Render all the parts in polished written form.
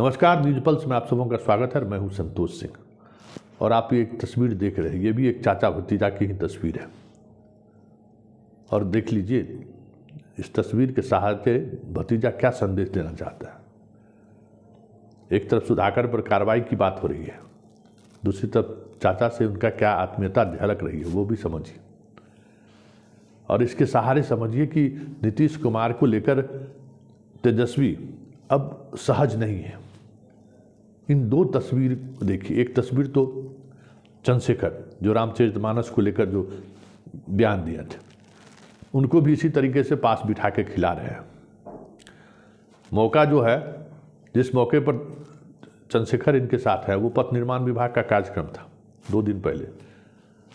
नमस्कार, news pulse में आप सबों का स्वागत है। मैं हूं संतोष सिंह और आप ये एक तस्वीर देख रहे हैं। ये भी एक चाचा भतीजा की ही तस्वीर है और देख लीजिए इस तस्वीर के सहारे भतीजा क्या संदेश देना चाहता है। एक तरफ सुधाकर पर कार्रवाई की बात हो रही है, दूसरी तरफ चाचा से उनका क्या आत्मीयता झलक रही है वो भी समझिए। और इसके सहारे समझिए कि नीतीश कुमार को लेकर तेजस्वी अब सहज नहीं है। इन दो तस्वीर देखिए, एक तस्वीर तो चंद्रशेखर जो रामचरितमानस को लेकर जो बयान दिया थे, उनको भी इसी तरीके से पास बिठा के खिला रहे हैं। मौका जो है, जिस मौके पर चंद्रशेखर इनके साथ है, वो पथ निर्माण विभाग का कार्यक्रम था 2 दिन पहले,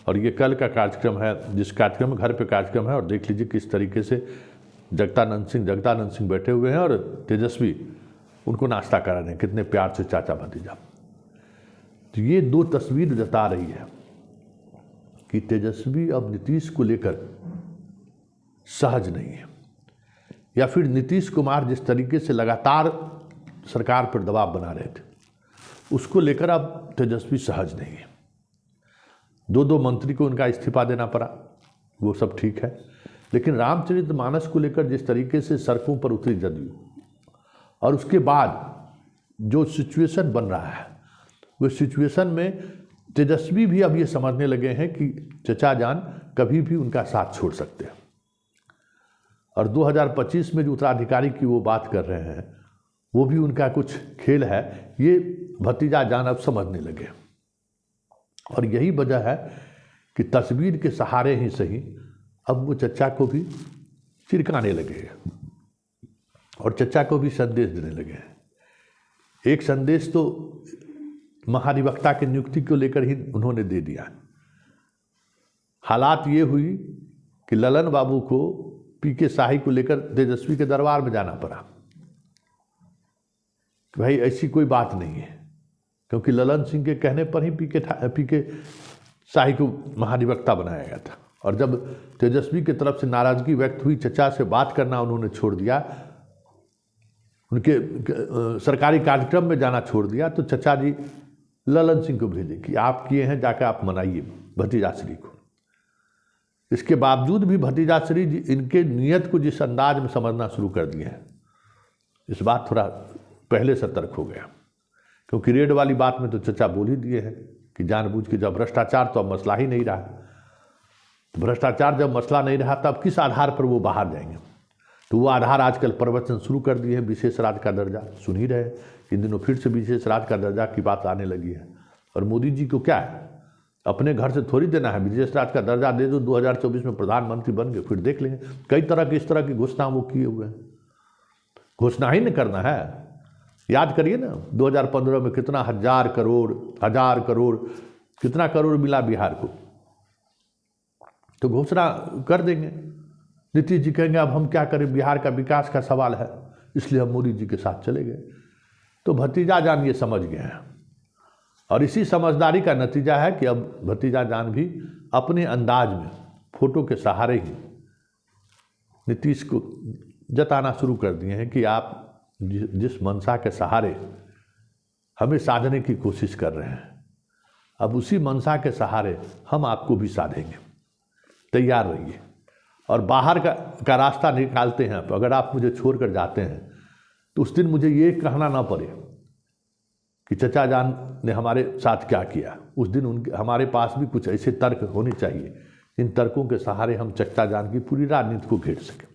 और ये कल का कार्यक्रम है, जिस कार्यक्रम में घर पे कार्यक्रम है। और देख लीजिए किस तरीके से जगदानंद सिंह बैठे हुए हैं और तेजस्वी उनको नाश्ता करा रहे हैं, कितने प्यार से चाचा भतीजा। तो ये दो तस्वीर जता रही है कि तेजस्वी अब नीतीश को लेकर सहज नहीं है, या फिर नीतीश कुमार जिस तरीके से लगातार सरकार पर दबाव बना रहे थे उसको लेकर अब तेजस्वी सहज नहीं है। 2 मंत्री को उनका इस्तीफा देना पड़ा, वो सब ठीक है, लेकिन रामचरितमानस को लेकर जिस तरीके से सड़कों पर उतरी जदयू और उसके बाद जो सिचुएशन बन रहा है, वो सिचुएशन में तेजस्वी भी अब ये समझने लगे हैं कि चचा जान कभी भी उनका साथ छोड़ सकते हैं। और 2025 में जो उत्तराधिकारी की वो बात कर रहे हैं, वो भी उनका कुछ खेल है, ये भतीजा जान अब समझने लगे। और यही वजह है कि तस्वीर के सहारे ही सही अब वो चचा को भी चिरकाने लगे और चचा को भी संदेश देने लगे। एक संदेश तो महाधिवक्ता की नियुक्ति को लेकर ही उन्होंने दे दिया। हालात ये हुई कि ललन बाबू को पीके शाही को लेकर तेजस्वी के दरबार में जाना पड़ा कि भाई ऐसी कोई बात नहीं है, क्योंकि ललन सिंह के कहने पर ही पीके शाही को महाधिवक्ता बनाया गया था। और जब तेजस्वी की तरफ से नाराजगी व्यक्त हुई, चचा से बात करना उन्होंने छोड़ दिया, उनके सरकारी कार्यक्रम में जाना छोड़ दिया, तो चचा जी ललन सिंह को भेजे कि आप किए हैं, जाकर आप मनाइए भतीजाश्री को। इसके बावजूद भी भतीजाश्री इनके नियत को जिस अंदाज में समझना शुरू कर दिए हैं, इस बात थोड़ा पहले सतर्क हो गया, क्योंकि रेड वाली बात में तो चचा बोल ही दिए हैं कि जानबूझ के, जब भ्रष्टाचार तो अब मसला ही नहीं रहा, तो भ्रष्टाचार जब मसला नहीं रहा तब किस आधार पर वो बाहर जाएंगे। तो वो आधार आजकल प्रवचन शुरू कर दिए हैं, विशेष राज्य का दर्जा सुन ही रहे, इन दिनों फिर से विशेष राज्य का दर्जा की बात आने लगी है। और मोदी जी को क्या है, अपने घर से थोड़ी देना है, विशेष राज्य का दर्जा दे दो, 2024 में प्रधानमंत्री बन गए, फिर देख लेंगे। कई तरह की इस तरह की घोषणा वो किए हुए हैं, घोषणा ही नहीं करना है। याद करिए ना, 2015 में कितना हजार करोड़ कितना करोड़ मिला बिहार को, तो घोषणा कर देंगे। नीतीश जी कहेंगे अब हम क्या करें, बिहार का विकास का सवाल है, इसलिए हम मोदी जी के साथ चले गए। तो भतीजा जान ये समझ गए हैं, और इसी समझदारी का नतीजा है कि अब भतीजा जान भी अपने अंदाज में फोटो के सहारे ही नीतीश को जताना शुरू कर दिए हैं कि आप जिस मंशा के सहारे हमें साधने की कोशिश कर रहे हैं, अब उसी मंशा के सहारे हम आपको भी साधेंगे, तैयार रहिए। और बाहर का रास्ता निकालते हैं। अगर आप मुझे छोड़कर जाते हैं तो उस दिन मुझे ये कहना ना पड़े कि चचा जान ने हमारे साथ क्या किया। उस दिन हमारे पास भी कुछ ऐसे तर्क होने चाहिए, इन तर्कों के सहारे हम चचा जान की पूरी राजनीति को घेर सकें।